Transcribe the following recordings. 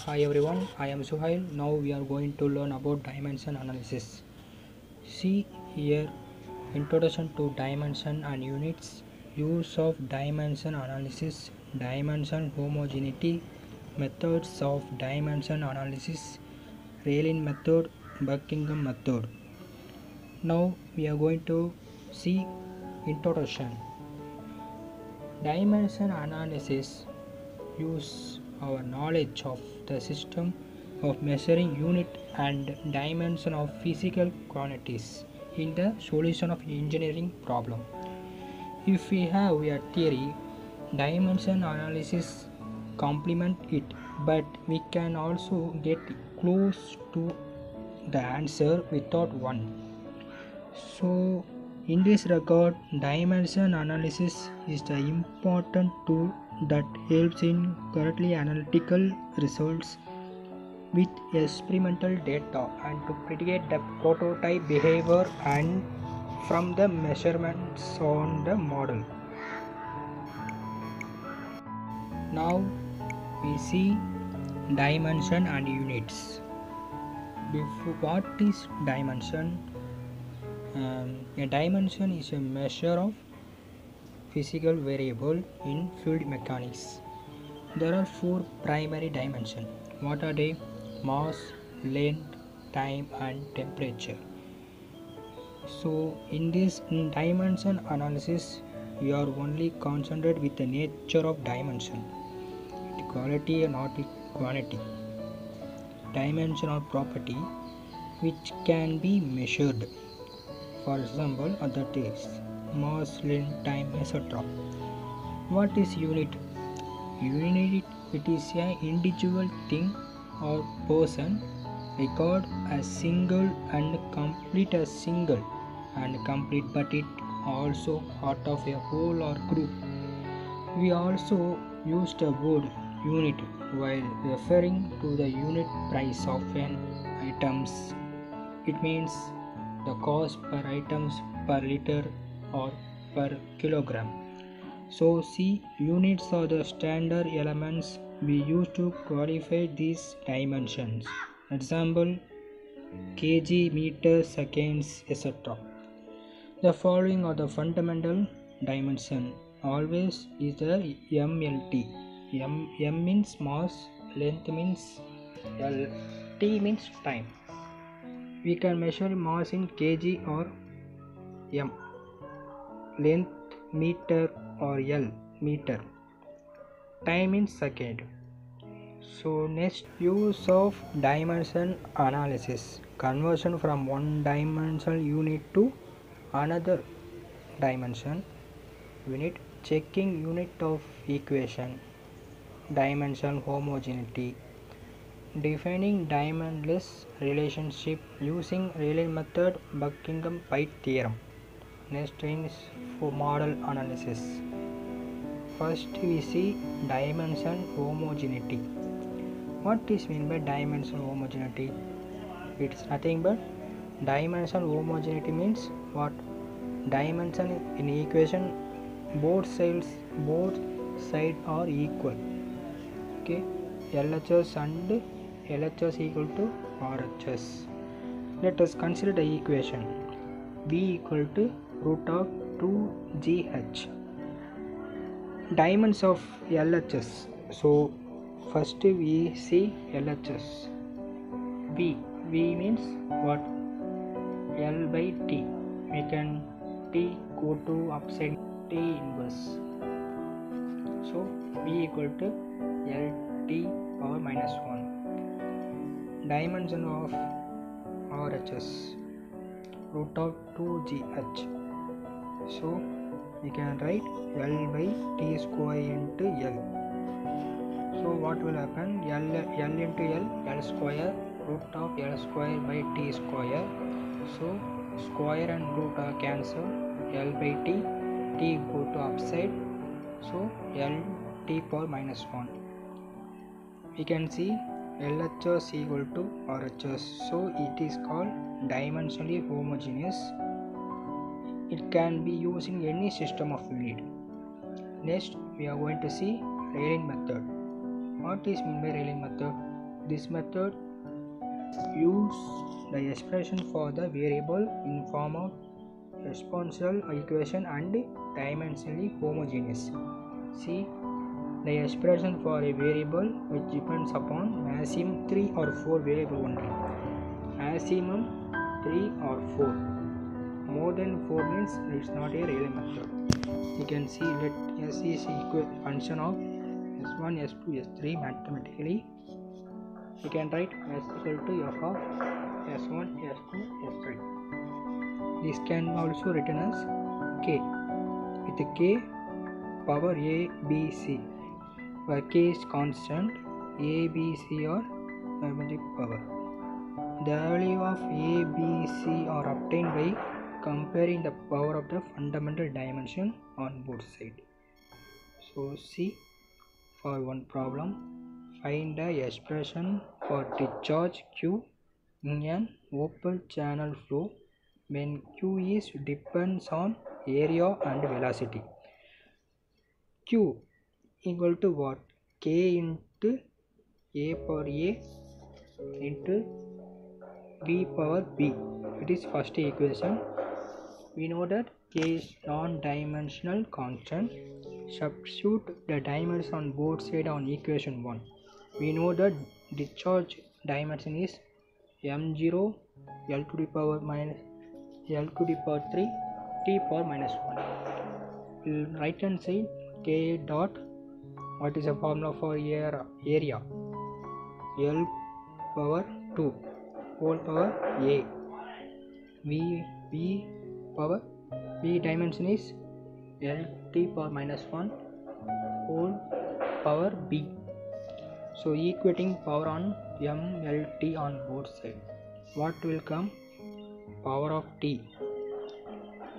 Hi everyone, I am Suhail. Now we are going to learn about dimension analysis. See here introduction to dimension and units, use of dimension analysis, dimension homogeneity, methods of dimension analysis, Rayleigh method, Buckingham method. Now we are going to see introduction. Dimension analysis use our knowledge of the system of measuring unit and dimension of physical quantities in the solution of engineering problem. If we have a theory, dimension analysis complement it, but we can also get close to the answer without one. So in this regard, dimension analysis is the important tool that helps in correctly analytical results with experimental data and to predict the prototype behavior and from the measurements on the model. Now we see dimension and units. What is dimension? A dimension is a measure of physical variable in fluid mechanics. There are four primary dimensions. What are they? Mass, length, time and temperature. So in this dimension analysis, we are only concerned with the nature of dimension, quality and not quantity. Dimension or property which can be measured. For example, that is mass, length, time, etc. What is unit? Unit, it is an individual thing or person regard as single and complete as single and complete, but it also part of a whole or group. We also use the word unit while referring to the unit price of an items. It means the cost per items per liter or per kilogram. So see, units are the standard elements we use to qualify these dimensions. Example, kg, meter, seconds, etc. The following are the fundamental dimension. Always is the MLT. M means mass, length means L, T means time. We can measure mass in kg or m, length meter or L, meter, time in second. So next, use of dimension analysis, conversion from one dimensional unit to another dimension unit, checking unit of equation, dimensional homogeneity, defining dimensionless relationship using Rayleigh method, Buckingham Pite theorem. Next is for model analysis. First we see dimension homogeneity. What is meant by dimension homogeneity? It's nothing but dimension homogeneity means what? Dimension in equation both sides are equal. Okay, LHS and LHS equal to RHS. Let us consider the equation V equal to root of 2GH. Dimensions of LHS. So first we see LHS. V means what? L by T. We can T go to upside T inverse. So V equal to LT power minus 1. Dimension of RHS, root of 2GH. So we can write L by T square into L. So what will happen? L into L square, root of L square by T square. So square and root are cancelled. L by T go to upside. So L T power minus 1. We can see LHS equal to RHS. So it is called dimensionally homogeneous. It can be used in any system of unit. Next we are going to see Rayleigh method. What is meant by Rayleigh method? This method use the expression for the variable in form of exponential equation and dimensionally homogeneous. See, the expression for a variable which depends upon maximum 3 or 4 variable only. Maximum 3 or 4. More than 4 means it's not a real method. You can see that S is equal function of S1, S2, S3 mathematically. You can write S equal to F of S1, S2, S3. This can also written as K with K power A, B, C, where K is constant, A, B, C are arithmetic power. The value of A, B, C are obtained by comparing the power of the fundamental dimension on both sides. So see, for one problem, find the expression for discharge Q in an open channel flow when Q is depends on area and velocity. Q equal to what? K into A power A into B power B. It is first equation. We know that K is non-dimensional constant. Substitute the dimension on both sides on equation 1. We know that discharge dimension is m0 L to the power minus L to the power 3 T power minus 1. Right hand side K dot, what is the formula for area? L power 2 whole power A. V power V dimension is LT power minus 1 whole power B. So equating power on MLT on both sides. What will come? Power of T.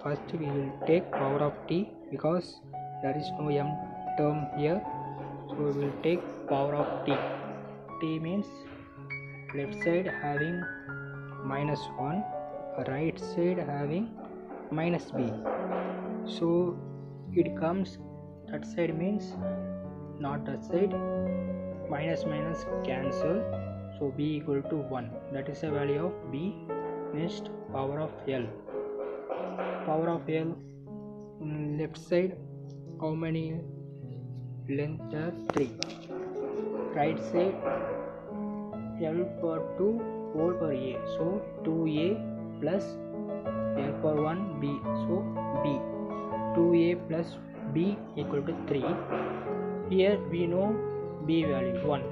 First we will take power of T because there is no M term here. So we will take power of T. T means left side having minus 1, right side having minus B. So it comes, that side means not that side, minus cancel, so B equal to 1. That is the value of B. Next, power of L. Power of L, left side how many length? 3. Right side L power 2 whole power A, so 2A plus L power 1 B, so B. 2A plus B equal to 3. Here we know B value 1,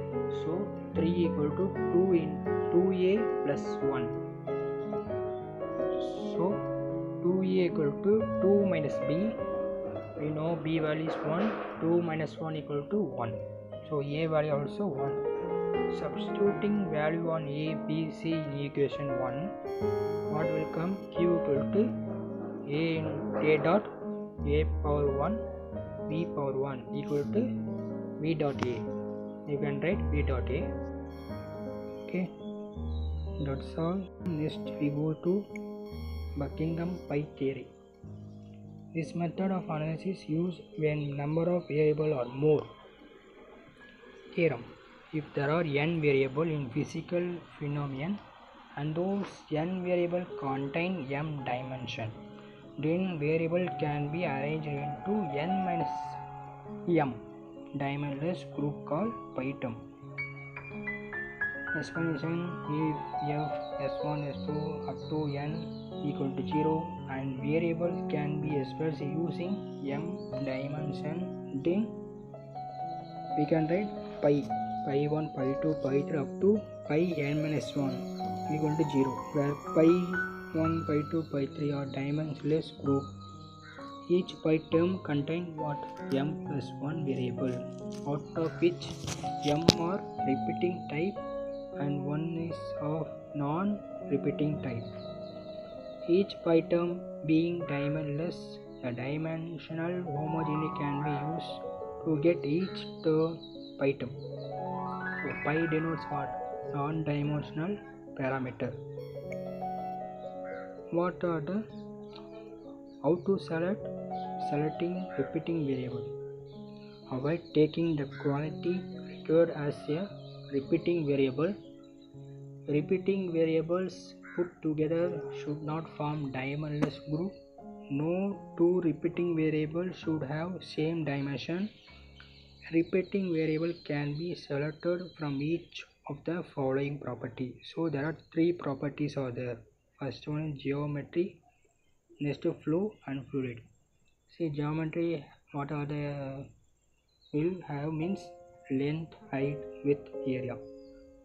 so 3 equal to 2 in 2A plus 1. So 2A equal to 2 minus B. We know B value is 1, 2 minus 1 equal to 1. So A value also 1. Substituting value on A, B, C in equation 1, what will come? Q equal to A in A dot A power 1 B power 1 equal to V dot A. You can write V dot A. Okay, that's all. Next we go to Buckingham pi theory. This method of analysis used when number of variables or more. Theorem: if there are n variables in physical phenomenon and those n variables contain m dimension, then variable can be arranged into n minus m dimensionless group called pi term. Explanation: if f s1 s2 up to n equal to 0 and variables can be expressed using m dimension, then we can write pi 1, pi 2, pi 3 up to pi n minus 1 equal to 0, where pi 1, pi 2, pi 3 are dimensionless group. Each pi term contains what? M plus 1 variable, out of which m are repeating type and 1 is of non-repeating type. Each pi term being dimensionless, a dimensional homogeneity can be used to get each term pi term. So pi denotes what? Non-dimensional parameter. What are the how to selecting repeating variable? Avoid taking the quantity required as a repeating variable. Repeating variables put together should not form dimensionless group. No two repeating variables should have same dimension. Repeating variable can be selected from each of the following property. So there are three properties are there. First one is geometry, next flow and fluid. See, geometry, what are the will have means length, height, width, area.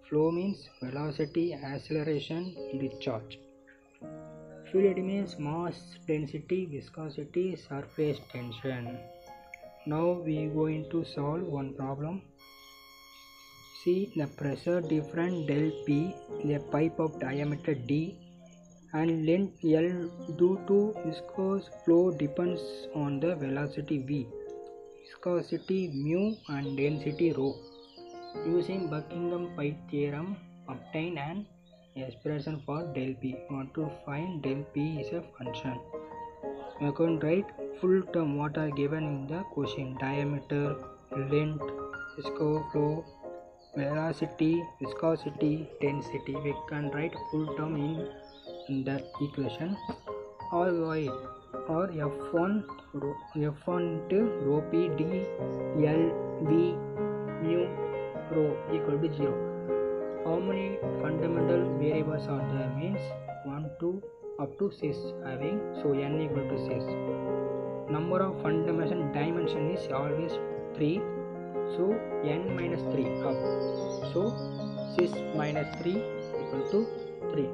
Flow means velocity, acceleration, discharge. Fluid means mass, density, viscosity, surface tension. Now we are going to solve one problem. See, the pressure difference del P in a pipe of diameter D and length L due to viscous flow depends on the velocity V, viscosity mu and density rho. Using Buckingham Pi theorem, obtain an expression for del P. We want to find del P is a function. We can write full term what are given in the question: diameter, length, viscous flow, velocity, viscosity, density. We can write full term in that equation. Or y or F1 to rho P d L V mu rho equal to 0. How many fundamental variables are there? Means 1, 2 up to 6 having, so n equal to 6. Number of fundamental dimension is always 3, so n minus 3 up, so 6 minus 3 equal to 3.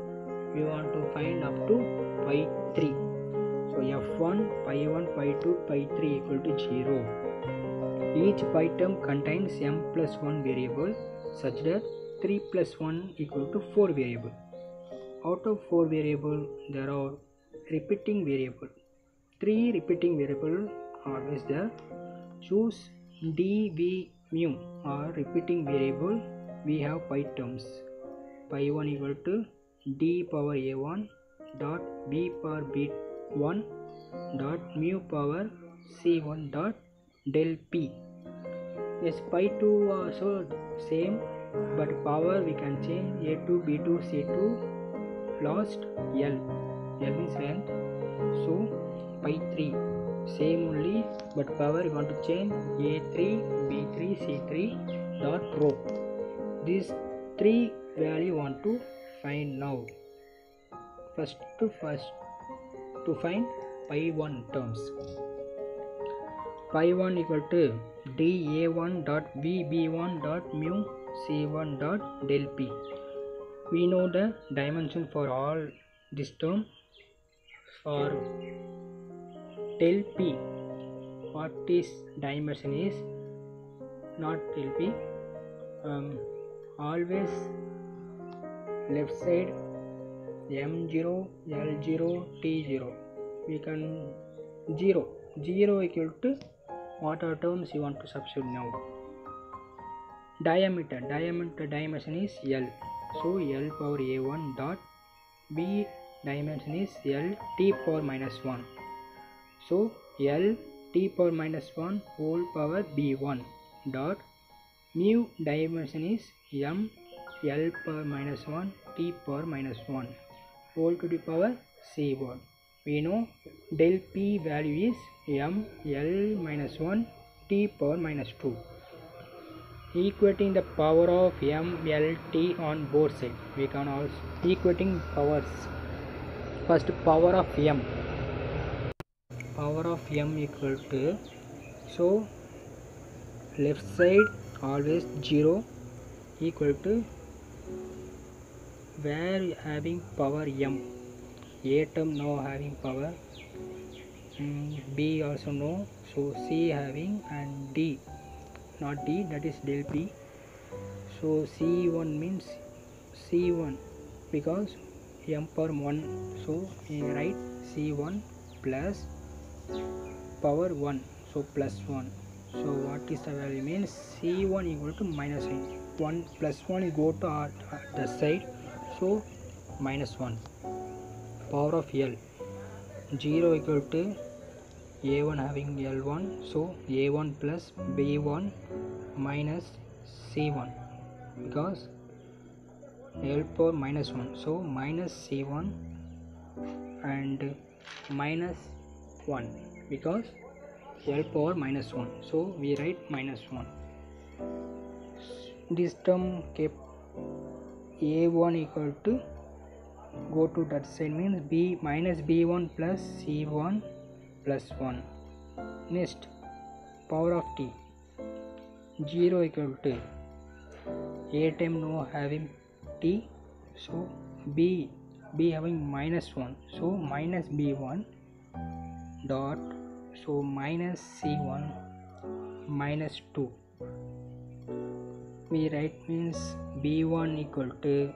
We want to find up to pi 3, so f1, pi 1, pi 2, pi 3 equal to 0. Each pi term contains m plus 1 variable such that 3 plus 1 equal to 4 variable. Out of 4 variable, there are repeating variable. 3 repeating variable are always there. Choose d, v, mu or repeating variable. We have pi terms. Pi 1 equal to d power a1 dot b power b1 dot mu power c1 dot del p. Yes, pi 2 also same, but power we can change a2, b2, c2. Last L means length, so pi 3 same only, but power we want to change a3, b3, c3 dot rho. These three value want to find now. First to find pi 1 terms. Pi 1 equal to dA1 dot vB1 dot mu c1 dot del p. We know the dimension for all this term. For del p, what is dimension is not del p. Always left side m0, l0, t0. We can 0 equal to what are terms you want to substitute now. Diameter dimension is L. So L power a1 dot b dimension is L t power minus 1. So L t power minus 1 whole power b1 dot mu dimension is m L power minus 1 t power minus 1 whole to the power c1. We know del p value is m L minus 1 t power minus 2. Equating the power of m, l, t on both sides. We can also equating powers. First, power of m. Power of m equal to, so left side always 0 equal to where having power m. A term now having power, b also no, so c having and d. Not d, that is del p. So c1 means c1 because m power 1, so we write c1 plus power 1, so plus 1. So what is the value means c1 equal to minus 1 plus 1 go to the side, so minus 1. Power of L 0 equal to a1 having L1, so a1 plus b1 minus c1 because L power minus 1, so minus C1 and minus 1 because L power minus 1, so we write minus 1. This term kept A1 equal to go to that side means B minus B1 plus C1 plus 1. Next, power of t 0 equal to A time no having t, so B having minus 1, so minus B1 dot, so minus C1 minus 2. We write means B1 equal to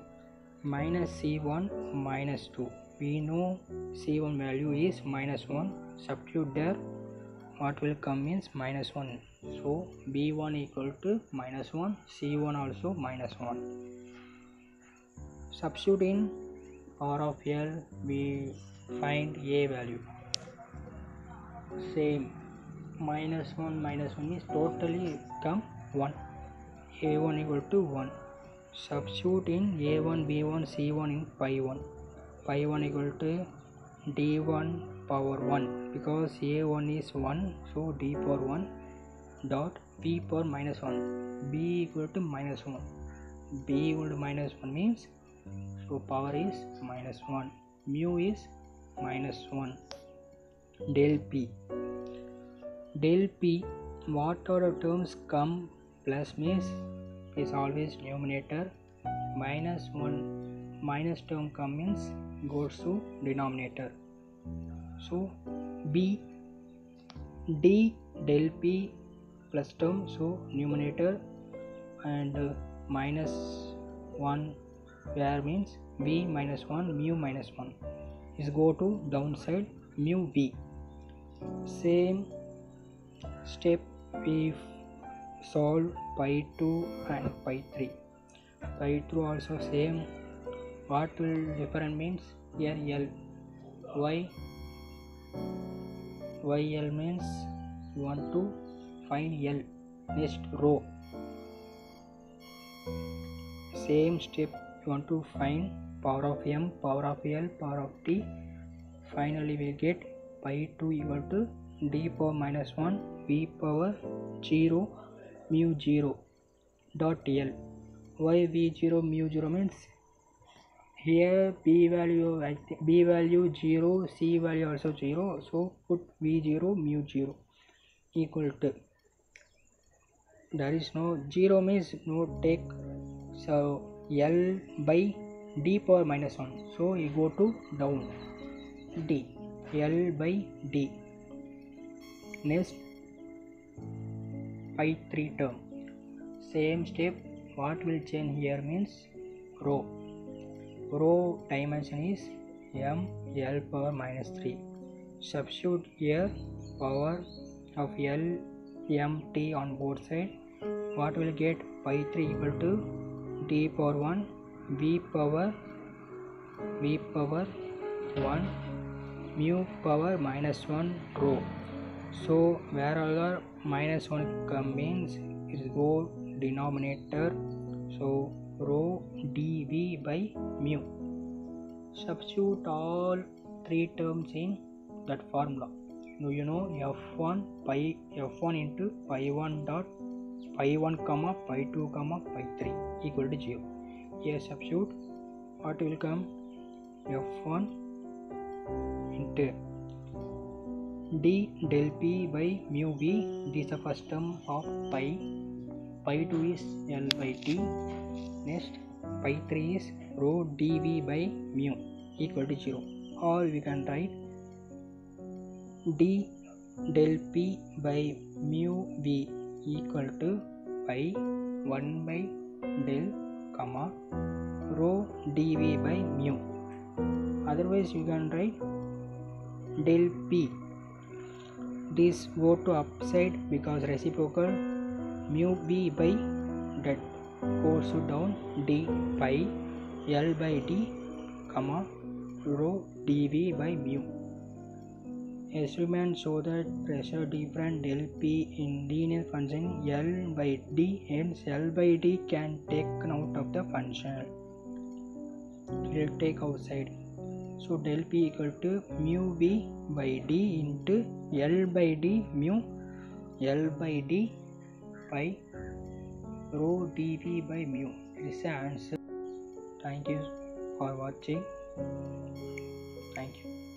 minus C1 minus 2. We know C1 value is minus 1. Substitute there, what will come means minus 1. So B1 equal to minus 1, C1 also minus 1. Substitute in power of L, we find A value. Same, minus 1 is totally come 1. A1 equal to 1. Substitute in A1, B1, C1 in pi 1. Pi 1 equal to D1 power 1 because A1 is 1, so D power 1 dot B power minus 1. B equal to minus 1. B equal to minus 1 means, so power is minus 1. Mu is minus 1. Del P. Del P, what are the terms come plus means is always numerator, minus 1 minus term come means goes to denominator. So B D del P plus term, so numerator, and minus 1 where means B minus 1 mu minus 1 is go to downside mu B. Same step we solve pi 2 and pi 3. Pi 2 also same. What will different means here L. Why L means you want to find L. Next row, same step you want to find power of M, power of L, power of T. Finally we get pi 2 equal to D power minus 1 V power 0 mu 0 dot L. Why V0 mu 0 means here B value, I think B value 0, C value also 0, so put V0 mu 0 equal to, there is no 0 means no take, so L by D power minus 1, so you go to down D, L by D. Next pi 3 term, same step. What will change here means row dimension is M L power minus 3. Substitute here power of L M T on both side. What will get pi 3 equal to D power 1 V power 1 mu power minus 1 rho. So wherever minus 1 come means it is go denominator, so rho dV by mu. Substitute all three terms in that formula. Now you know F1 into pi 1 dot pi 1 comma pi 2 comma pi 3 equal to 0. Here substitute, what will come F1 into D del P by mu V. This is the first term of pi 2 is L by T. Next pi 3 is rho dV by mu equal to 0, or we can write D del P by mu V equal to pi 1 by del comma rho dV by mu. Otherwise you can write del P, this go to upside because reciprocal, mu V by that goes to down D pi L by D comma rho dV by mu. Experiments show that pressure difference del P in linear function L by D, hence L by D can taken out of the function. We'll take outside. So del P equal to mu V by D into L by D mu L by D by rho dV by mu. This is the answer. Thank you for watching. Thank you.